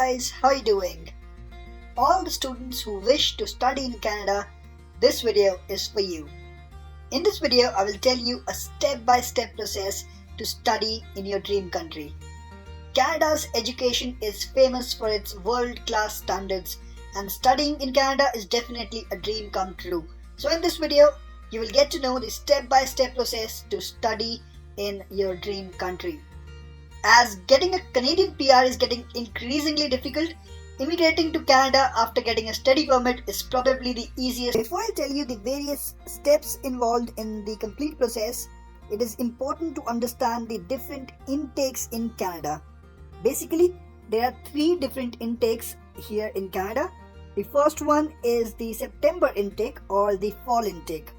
guys, how are you doing? All the students who wish to study in Canada, this video is for you. In this video, I will tell you a step-by-step process to study in your dream country. Canada's education is famous for its world-class standards, and studying in Canada is definitely a dream come true. So in this video, you will get to know the step-by-step process to study in your dream country. As getting a Canadian PR is getting increasingly difficult, immigrating to Canada after getting a study permit is probably the easiest. Before I tell you the various steps involved in the complete process, it is important to understand the different intakes in Canada. Basically, there are 3 different intakes here in Canada. The first one is the September intake or the fall intake.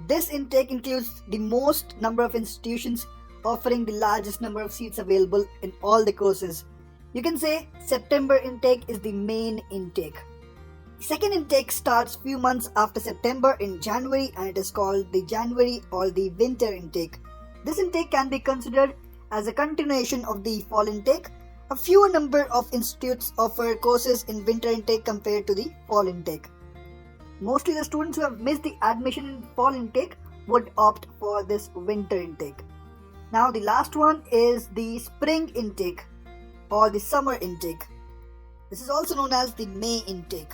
This intake includes the most number of institutions offering the largest number of seats available in all the courses. You can say September intake is the main intake. The second intake starts few months after September in January, and it is called the January or the winter intake. This intake can be considered as a continuation of the fall intake. A fewer number of institutes offer courses in winter intake compared to the fall intake. Mostly the students who have missed the admission in fall intake would opt for this winter intake. Now the last one is the spring intake or the summer intake. This is also known as the May intake.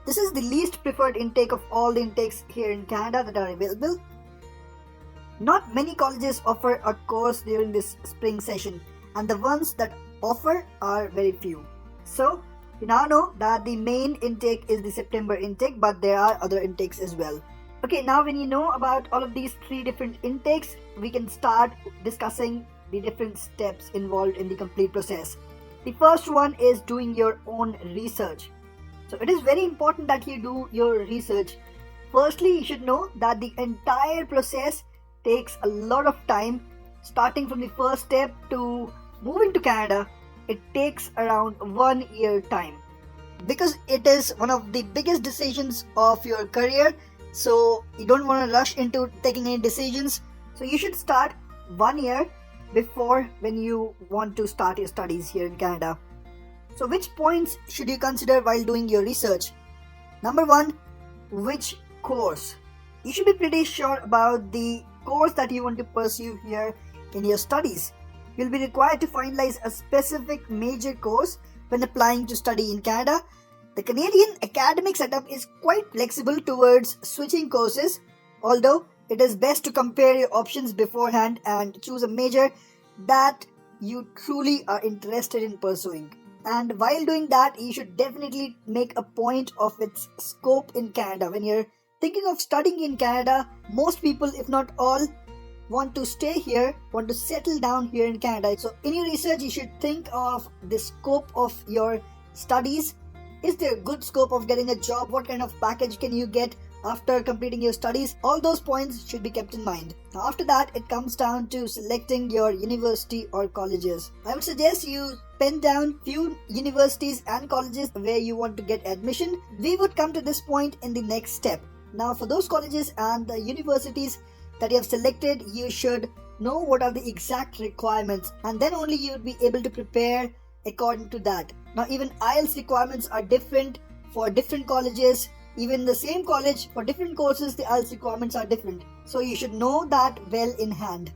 This is the least preferred intake of all the intakes here in Canada that are available. Not many colleges offer a course during this spring session, and the ones that offer are very few. So you now know that the main intake is the September intake, but there are other intakes as well. Okay, now when you know about all of these 3 different intakes, we can start discussing the different steps involved in the complete process. The first one is doing your own research. So it is very important that you do your research. Firstly, you should know that the entire process takes a lot of time. Starting from the first step to moving to Canada, it takes around 1 year time. Because it is one of the biggest decisions of your career, so you don't want to rush into taking any decisions. So you should start 1 year before when you want to start your studies here in Canada. So which points should you consider while doing your research? Number 1, which course? You should be pretty sure about the course that you want to pursue here in your studies. You'll be required to finalize a specific major course when applying to study in Canada. The Canadian academic setup is quite flexible towards switching courses, although it is best to compare your options beforehand and choose a major that you truly are interested in pursuing. And while doing that, you should definitely make a point of its scope in Canada. When you're thinking of studying in Canada, most people, if not all, want to stay here, want to settle down here in Canada. So in your research, you should think of the scope of your studies. Is there a good scope of getting a job? What kind of package can you get after completing your studies? All those points should be kept in mind. Now after that, it comes down to selecting your university or colleges. I would suggest you pen down few universities and colleges where you want to get admission. We would come to this point in the next step. Now for those colleges and the universities that you have selected, you should know what are the exact requirements, and then only you would be able to prepare according to that. Now even IELTS requirements are different for different colleges. Even the same college, for different courses, the IELTS requirements are different. So you should know that well in hand.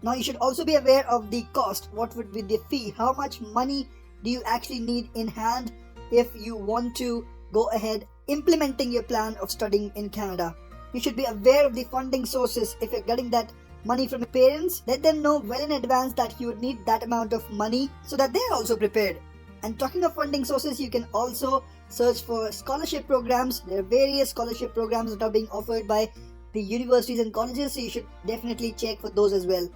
Now you should also be aware of the cost. What would be the fee? How much money do you actually need in hand if you want to go ahead implementing your plan of studying in Canada? You should be aware of the funding sources. If you're getting that money from your parents, let them know well in advance that you would need that amount of money so that they're also prepared. And talking of funding sources, you can also search for scholarship programs. There are various scholarship programs that are being offered by the universities and colleges, so you should definitely check for those as well.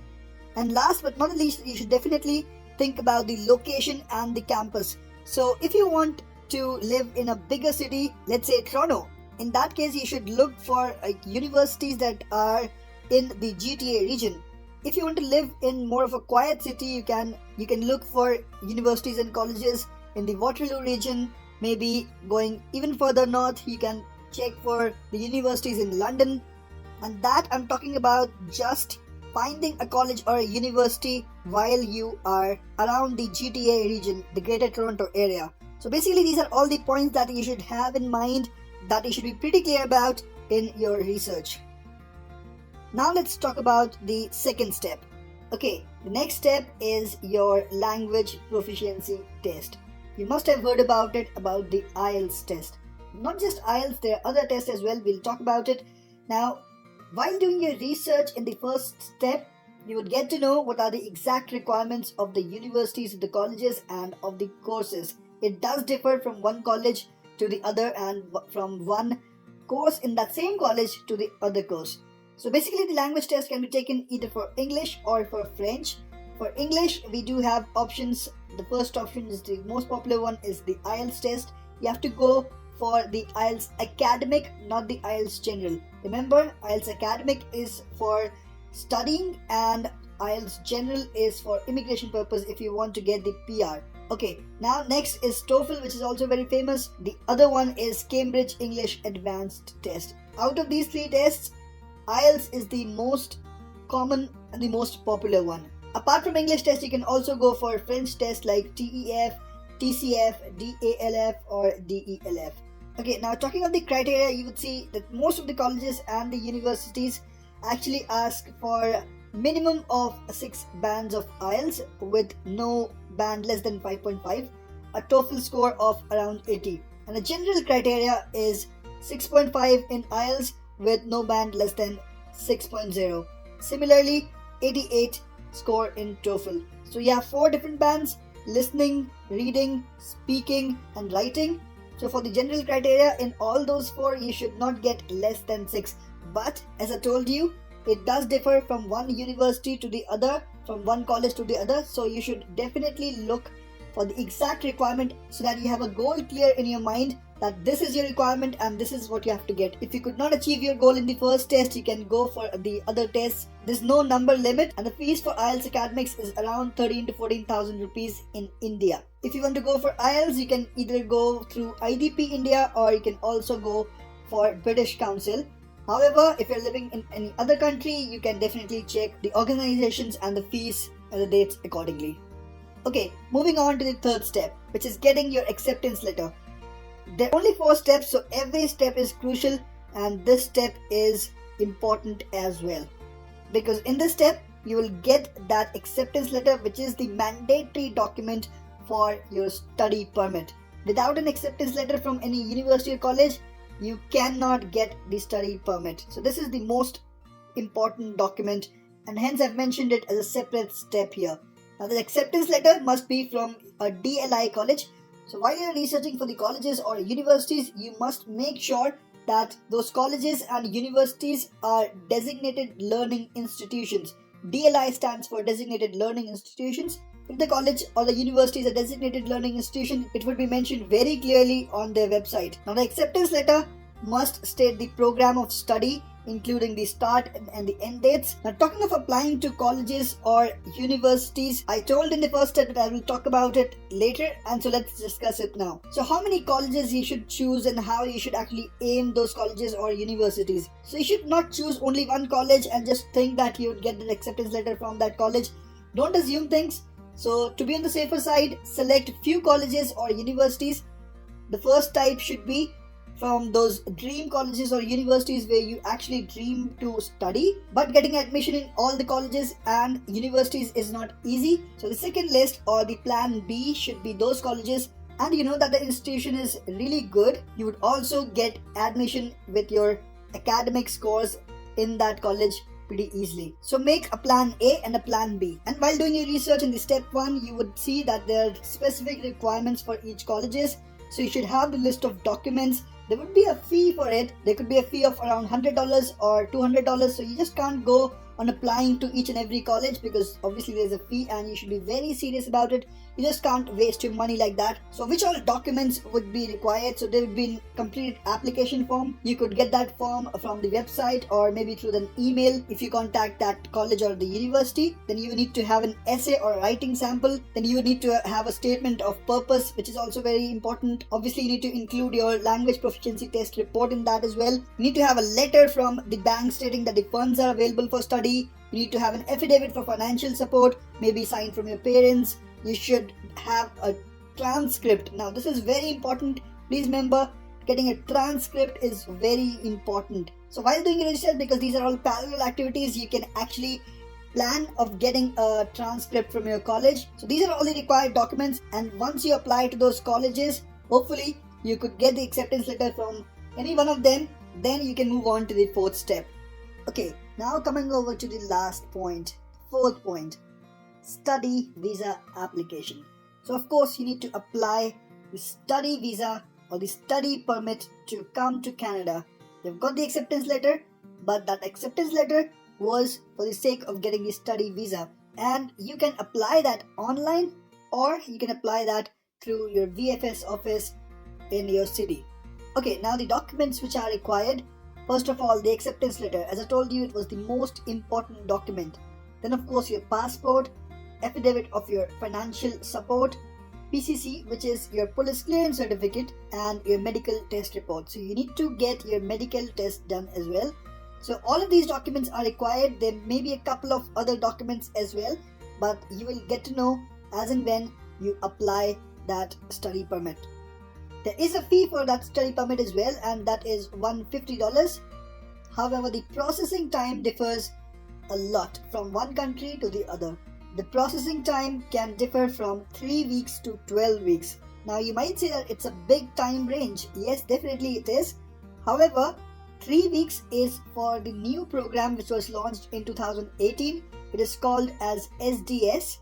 And last but not least, you should definitely think about the location and the campus. So if you want to live in a bigger city, let's say Toronto, in that case you should look for universities that are in the GTA region. If you want to live in more of a quiet city, you can look for universities and colleges in the Waterloo region. Maybe going even further north, you can check for the universities in London. And that I'm talking about just finding a college or a university while you are around the GTA region, the Greater Toronto area. So basically these are all the points that you should have in mind, that you should be pretty clear about in your research. Now let's talk about the second step. Okay, the next step is your language proficiency test. You must have heard about it, about the IELTS test. Not just IELTS, there are other tests as well. We'll talk about it. Now, while doing your research in the first step, you would get to know what are the exact requirements of the universities, the colleges, and of the courses. It does differ from one college to the other and from one course in that same college to the other course. So basically the language test can be taken either for English or for French. For English, we do have options. The first option is the most popular one, is the IELTS test. You have to go for the IELTS Academic, not the IELTS General. Remember, IELTS Academic is for studying and IELTS General is for immigration purpose if you want to get the PR. Okay, now next is TOEFL, which is also very famous. The other one is Cambridge English Advanced Test. Out of these three tests, IELTS is the most common and the most popular one. Apart from English test, you can also go for French tests like TEF, TCF, DALF or DELF. Okay, now talking of the criteria, you would see that most of the colleges and the universities actually ask for minimum of 6 bands of IELTS with no band less than 5.5, a TOEFL score of around 80, and the general criteria is 6.5 in IELTS with no band less than 6.0. Similarly, 88 score in TOEFL. So you have 4 different bands: listening, reading, speaking and writing. So for the general criteria in all those 4, you should not get less than 6. But as I told you, it does differ from one university to the other, from one college to the other. So you should definitely look for the exact requirement so that you have a goal clear in your mind that this is your requirement and this is what you have to get. If you could not achieve your goal in the first test, you can go for the other tests. There's no number limit, and the fees for IELTS Academics is around 13 to 14,000 rupees in India. If you want to go for IELTS, you can either go through IDP India or you can also go for British Council. However, if you're living in any other country, you can definitely check the organizations and the fees and the dates accordingly. Okay, moving on to the third step, which is getting your acceptance letter. There are only 4 steps, so every step is crucial, and this step is important as well. Because in this step, you will get that acceptance letter, which is the mandatory document for your study permit. Without an acceptance letter from any university or college, you cannot get the study permit. So this is the most important document, and hence I've mentioned it as a separate step here. Now the acceptance letter must be from a DLI college. So while you're researching for the colleges or universities, you must make sure that those colleges and universities are designated learning institutions. DLI stands for Designated Learning Institutions. If the college or the university is a designated learning institution, it would be mentioned very clearly on their website. Now the acceptance letter must state the program of study, including the start and the end dates. Now talking of applying to colleges or universities, I told in the first step that I will talk about it later, and so let's discuss it now. So how many colleges you should choose and how you should actually aim those colleges or universities. So you should not choose only one college and just think that you would get an acceptance letter from that college. Don't assume things. So to be on the safer side, select few colleges or universities. The first type should be from those dream colleges or universities where you actually dream to study, but getting admission in all the colleges and universities is not easy. So the second list or the plan B should be those colleges, and you know that the institution is really good. You would also get admission with your academic scores in that college pretty easily. So make a plan A and a plan B. And while doing your research in the step 1, you would see that there are specific requirements for each colleges. So you should have the list of documents. There would be a fee for it. There could be a fee of around $100 or $200. So you just can't go on applying to each and every college, because obviously there's a fee and you should be very serious about it. You just can't waste your money like that. So which all documents would be required? So there would be a completed application form. You could get that form from the website or maybe through an email if you contact that college or the university. Then you need to have an essay or writing sample. Then you need to have a statement of purpose, which is also very important. Obviously you need to include your language proficiency test report in that as well. You need to have a letter from the bank stating that the funds are available for study. You need to have an affidavit for financial support, maybe signed from your parents. You should have a transcript. Now this is very important. Please remember, getting a transcript is very important. So while doing register, because these are all parallel activities, you can actually plan of getting a transcript from your college. So these are all the required documents, and once you apply to those colleges, hopefully you could get the acceptance letter from any one of them. Then you can move on to the fourth step. Okay, now coming over to the last point, fourth point, study visa application. So of course you need to apply the study visa or the study permit to come to Canada. You've got the acceptance letter, but that acceptance letter was for the sake of getting the study visa, and you can apply that online or you can apply that through your VFS office in your city. Okay, now the documents which are required. First of all, the acceptance letter. As I told you, it was the most important document. Then of course your passport, affidavit of your financial support, PCC, which is your police clearance certificate, and your medical test report. So you need to get your medical test done as well. So all of these documents are required. There may be a couple of other documents as well, but you will get to know as and when you apply that study permit. There is a fee for that study permit as well, and that is $150. However, the processing time differs a lot from one country to the other. The processing time can differ from 3 weeks to 12 weeks. Now you might say that it's a big time range. Yes, definitely it is. However, 3 weeks is for the new program which was launched in 2018. It is called as SDS.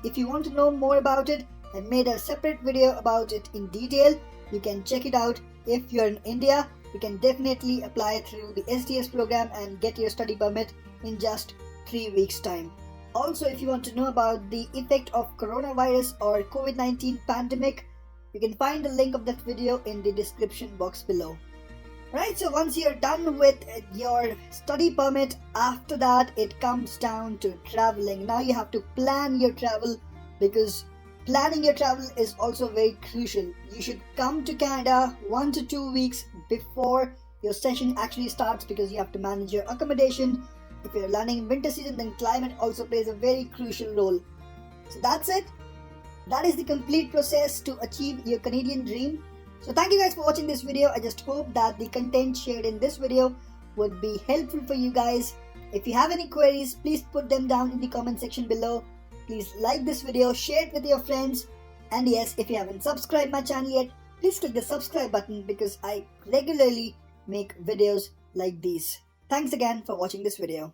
If you want to know more about it, I made a separate video about it in detail. You can check it out. If you're in India, you can definitely apply through the SDS program and get your study permit in just 3 weeks time. Also, if you want to know about the effect of coronavirus or COVID-19 pandemic, you can find the link of that video in the description box below. Right, so once you're done with your study permit, after that it comes down to traveling. Now you have to plan your travel, because planning your travel is also very crucial. You should come to Canada 1 to 2 weeks before your session actually starts, because you have to manage your accommodation. If you're learning in winter season, then climate also plays a very crucial role. So that's it. That is the complete process to achieve your Canadian dream. So thank you guys for watching this video. I just hope that the content shared in this video would be helpful for you guys. If you have any queries, please put them down in the comment section below. Please like this video, share it with your friends. And yes, if you haven't subscribed my channel yet, please click the subscribe button, because I regularly make videos like these. Thanks again for watching this video.